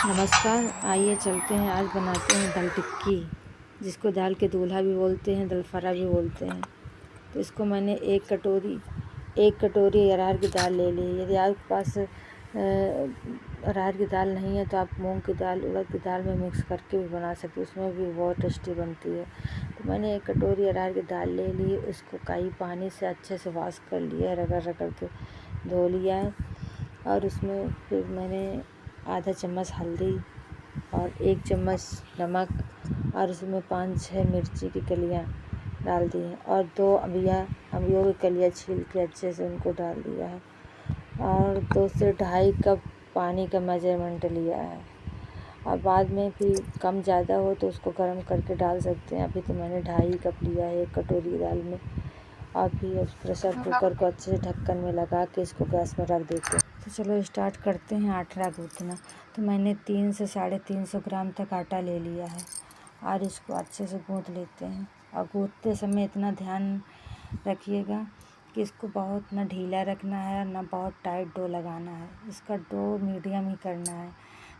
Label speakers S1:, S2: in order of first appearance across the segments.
S1: नमस्कार, आइए चलते हैं। आज बनाते हैं दाल टिक्की, जिसको दाल के दूल्हा भी बोलते हैं, दाल फ्राई भी बोलते हैं। तो इसको मैंने एक कटोरी अरहर की दाल ले ली। यदि आपके पास अरहर की दाल नहीं है तो आप मूंग की दाल, उड़द की दाल में मिक्स करके भी बना सकते हैं, उसमें भी बहुत टेस्टी बनती है। तो मैंने एक कटोरी अरहर की दाल ले ली, उसको कई पानी से अच्छे से वॉश कर लिया, रगड़ के धो लिया है। और उसमें फिर मैंने आधा चम्मच हल्दी और 1 चम्मच नमक और उसमें 5-6 मिर्ची की कलियाँ डाल दी हैं और 2 अबियों की कलियाँ छील के अच्छे से उनको डाल दिया है और 2 से ढाई कप पानी का मेजरमेंट लिया है। और बाद में फिर कम ज़्यादा हो तो उसको गर्म करके डाल सकते हैं। अभी तो मैंने 2.5 कप लिया है एक कटोरी दाल में। और फिर प्रेशर कुकर को अच्छे से ढक्कन में लगा के इसको गैस में रख देते हैं। तो चलो स्टार्ट करते हैं आटा गूँथना। तो मैंने 3 से 350 ग्राम तक आटा ले लिया है और इसको अच्छे से गूँथ लेते हैं। और गूँथते समय इतना ध्यान रखिएगा कि इसको बहुत ना ढीला रखना है और ना बहुत टाइट डो लगाना है। इसका डो मीडियम ही करना है,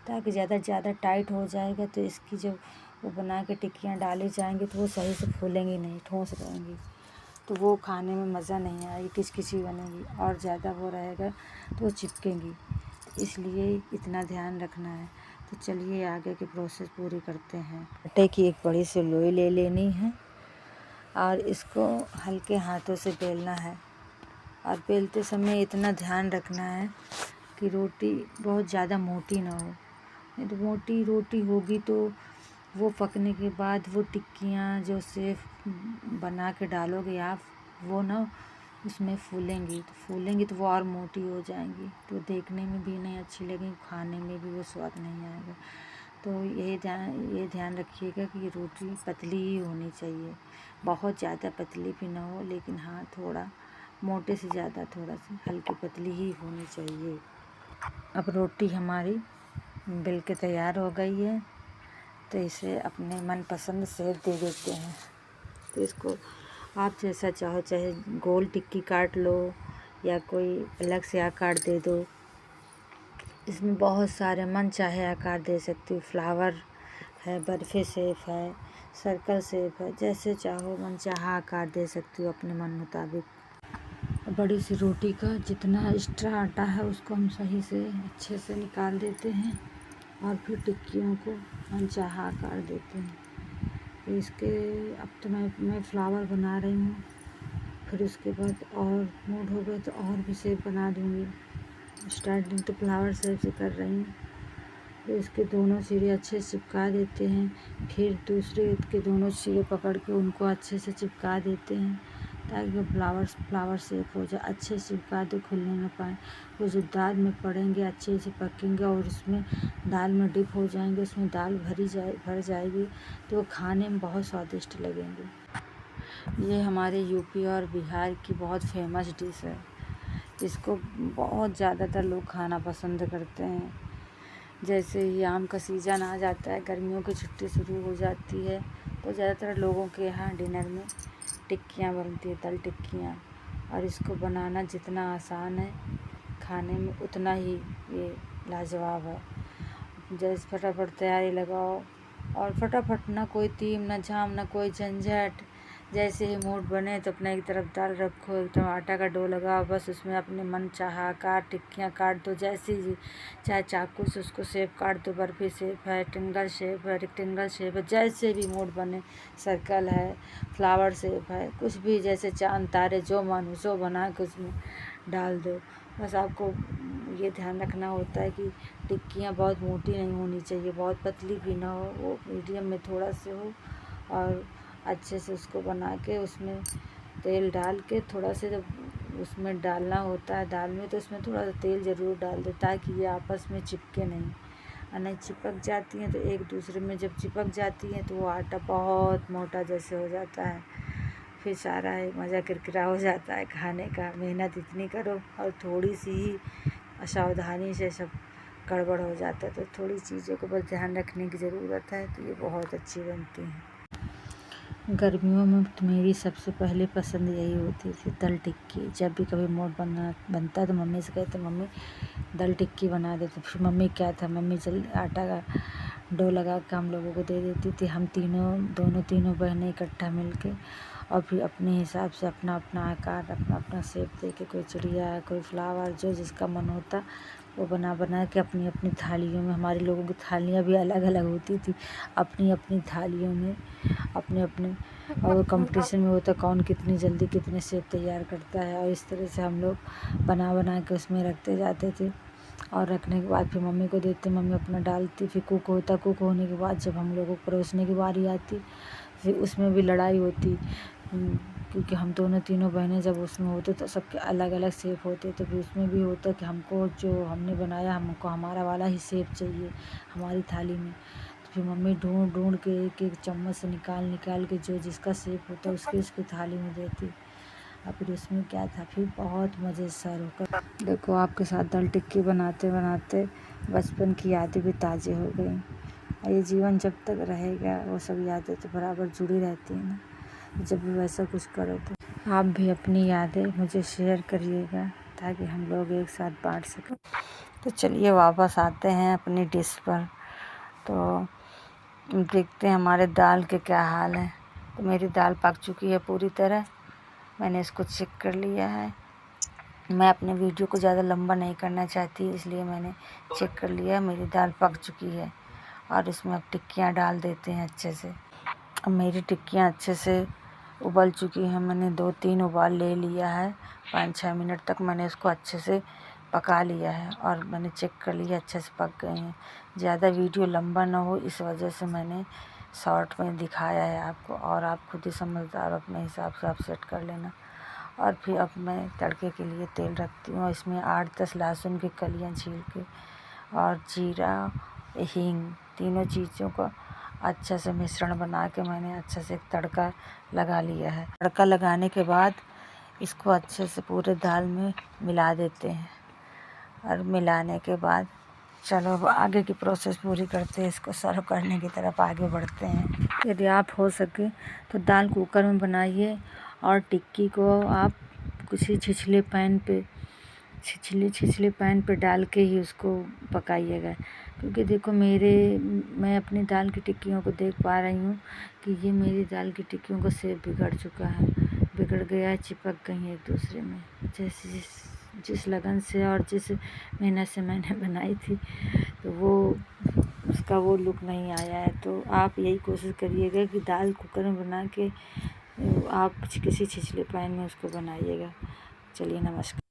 S1: ताकि ज़्यादा टाइट हो जाएगा तो इसकी जब वो बना के टिक्कियाँ डाली जाएंगी तो वो सही से फूलेंगी नहीं, ठोस रहेंगी, तो वो खाने में मज़ा नहीं आएगी, किचकिची बनेगी। और ज़्यादा वो रहेगा तो वो चिपकेंगी, इसलिए इतना ध्यान रखना है। तो चलिए आगे की प्रोसेस पूरी करते हैं। आटे की एक बड़ी सी लोई ले लेनी है और इसको हल्के हाथों से बेलना है। और बेलते समय इतना ध्यान रखना है कि रोटी बहुत ज़्यादा मोटी ना हो, नहीं तो मोटी रोटी होगी तो वो पकने के बाद वो टिक्कियाँ जो सेफ बना के डालोगे आप, वो ना उसमें फूलेंगी तो वो और मोटी हो जाएंगी, तो देखने में भी नहीं अच्छी लगेंगी, खाने में भी वो स्वाद नहीं आएगा। तो ये ध्यान रखिएगा कि ये रोटी पतली ही होनी चाहिए, बहुत ज़्यादा पतली भी ना हो, लेकिन हाँ थोड़ा मोटे से ज़्यादा थोड़ा सी हल्की पतली ही होनी चाहिए। अब रोटी हमारी बेल के तैयार हो गई है, तो इसे अपने मनपसंद शेप दे देते हैं। तो इसको आप जैसा चाहो, चाहे गोल टिक्की काट लो या कोई अलग से आकार दे दो। इसमें बहुत सारे मन चाहे आकार दे सकती हूँ, फ्लावर है, बर्फ़ी शेप है, सर्कल शेप है, जैसे चाहो मन चाहा आकार दे सकती हूँ अपने मन मुताबिक। बड़ी सी रोटी का जितना एक्स्ट्रा आटा है उसको हम सही से अच्छे से निकाल देते हैं और फिर टिक्कियों को मनचाहा आकार देते हैं। तो इसके अब तो मैं फ्लावर बना रही हूँ, फिर उसके बाद और मूड हो गए तो और भी शेप बना दूँगी। स्टार्टिंग तो फ्लावर शेप से कर रही हूँ। तो इसके दोनों सिरे अच्छे से चिपका देते हैं, फिर दूसरे के दोनों सिरे पकड़ के उनको अच्छे से चिपका देते हैं, ताकि वो फ्लावर शेप हो जाए। अच्छे से चिपका दो, खुलने ना पाए। वो जब दाल में पड़ेंगे अच्छे से पकेंगे और उसमें दाल में डिप हो जाएंगे, उसमें दाल भर जाएगी, तो वो खाने में बहुत स्वादिष्ट लगेंगे। ये हमारे यूपी और बिहार की बहुत फेमस डिश है। इसको बहुत ज़्यादातर लोग खाना पसंद करते हैं। जैसे ही आम का सीज़न आ जाता है, गर्मियों की छुट्टी शुरू हो जाती है, तो ज़्यादातर लोगों के यहाँ डिनर में टिक्कियाँ बनती है, दाल टिक्कियाँ। और इसको बनाना जितना आसान है, खाने में उतना ही ये लाजवाब है। जैसे फटाफट तैयारी लगाओ और फटाफट, ना कोई तीम ना झाम ना कोई झंझट। जैसे ही मूड बने तो अपना एक तरफ दाल रखो, एक तरफ आटा का डो लगाओ, बस उसमें अपने मन चाहा आकार टिक्कियाँ काट दो, जैसे ही चाहे चाकू से उसको शेप काट दो, बर्फ़ी शेप है, ट्रायंगल शेप है, रेक्टेंगल शेप है, जैसे भी मूड बने, सर्कल है, फ्लावर शेप है, कुछ भी जैसे चाँद तारे जो मन हो सो बना के उसमें डाल दो। बस आपको ये ध्यान रखना होता है कि टिक्कियाँ बहुत मोटी नहीं होनी चाहिए, बहुत पतली भी ना हो, वो मीडियम में थोड़ा से हो। और अच्छे से उसको बना के उसमें तेल डाल के थोड़ा से, जब उसमें डालना होता है दाल में, तो उसमें थोड़ा सा तेल ज़रूर डाल दे, ताकि ये आपस में चिपके नहीं। और नहीं चिपक जाती हैं तो एक दूसरे में जब चिपक जाती हैं तो वो आटा बहुत मोटा जैसे हो जाता है, फिर सारा मज़ा किरकिरा हो जाता है खाने का। मेहनत इतनी करो और थोड़ी सी ही असावधानी से सब गड़बड़ हो जाता है, तो थोड़ी चीज़ों को बस ध्यान रखने की ज़रूरत है, तो ये बहुत अच्छी बनती हैं। गर्मियों में तो मेरी सबसे पहले पसंद यही होती थी, दाल टिक्की। जब भी कभी मूड बनता तो मम्मी से कहते, मम्मी दाल टिक्की बना दे। तो फिर मम्मी क्या था, मम्मी जल्दी आटा का डो लगा के हम लोगों को दे देती थी। हम तीनों बहनें इकट्ठा मिलके और फिर अपने हिसाब से अपना अपना आकार, अपना अपना शेप दे के, कोई चिड़िया, कोई फ्लावर, जो जिसका मन होता वो बना के अपनी अपनी थालियों में, हमारे लोगों की थालियाँ भी अलग अलग होती थी, अपनी अपनी थालियों में अपने अपने, और कंपटीशन में होता कौन कितनी जल्दी कितने शेप तैयार करता है। और इस तरह से हम लोग बना के उसमें रखते जाते थे और रखने के बाद फिर मम्मी को देते, मम्मी अपना डालती। फिर कुक होने के बाद जब हम लोगों को परोसने की बारी आती, फिर उसमें भी लड़ाई होती, क्योंकि हम तीनों बहनें जब उसमें होते तो सबके अलग अलग शेप होते। तो फिर उसमें भी होता कि हमको जो हमने बनाया, हमको हमारा वाला ही शेप चाहिए हमारी थाली में। तो फिर मम्मी ढूंढ के एक चम्मच से निकाल के जो जिसका शेप होता उसकी थाली में देती। और फिर उसमें क्या था, फिर बहुत मज़े से सर्व कर। देखो, आपके साथ दाल टिक्की बनाते बनाते बचपन की यादें भी ताज़ी हो गई। और ये जीवन जब तक रहेगा वो सब यादें तो बराबर जुड़ी रहती हैं ना। जब भी वैसा कुछ करो तो आप भी अपनी यादें मुझे शेयर करिएगा, ताकि हम लोग एक साथ बांट सकें। तो चलिए वापस आते हैं अपनी डिश पर। तो देखते हैं हमारे दाल के क्या हाल है। तो मेरी दाल पक चुकी है पूरी तरह, मैंने इसको चेक कर लिया है। मैं अपने वीडियो को ज़्यादा लंबा नहीं करना चाहती, इसलिए मैंने चेक कर लिया, मेरी दाल पक चुकी है। और इसमें अब टिक्कियाँ डाल देते हैं अच्छे से। अब मेरी टिक्कियाँ अच्छे से उबल चुकी हैं, मैंने 2-3 उबाल ले लिया है। 5-6 मिनट तक मैंने इसको अच्छे से पका लिया है और मैंने चेक कर लिया अच्छे से पक गई हैं। ज़्यादा वीडियो लंबा ना हो इस वजह से मैंने शॉर्ट में दिखाया है आपको, और आप खुद ही समझदार अपने हिसाब से आप सेट कर लेना। और फिर अब मैं तड़के के लिए तेल रखती हूँ। इसमें 8-10 लहसुन की कलियाँ छील के और जीरा, हींग, तीनों चीज़ों का अच्छा से मिश्रण बना के मैंने अच्छा से एक तड़का लगा लिया है। तड़का लगाने के बाद इसको अच्छे से पूरे दाल में मिला देते हैं। और मिलाने के बाद चलो अब आगे की प्रोसेस पूरी करते हैं, इसको सर्व करने की तरफ आगे बढ़ते हैं। यदि आप हो सके तो दाल कुकर में बनाइए और टिक्की को आप किसी छिछले पैन पे डाल के ही उसको पकाइएगा। क्योंकि देखो मैं अपनी दाल की टिक्कियों को देख पा रही हूँ कि ये मेरी दाल की टिक्कियों का शेप बिगड़ चुका है, बिगड़ गया है, चिपक गई है एक दूसरे में। जैसे जिस लगन से और जिस मेहनत से मैंने बनाई थी, तो वो उसका वो लुक नहीं आया है। तो आप यही कोशिश करिएगा कि दाल कुकर में बना के आप किसी छिछले पैन में उसको बनाइएगा। चलिए, नमस्कार।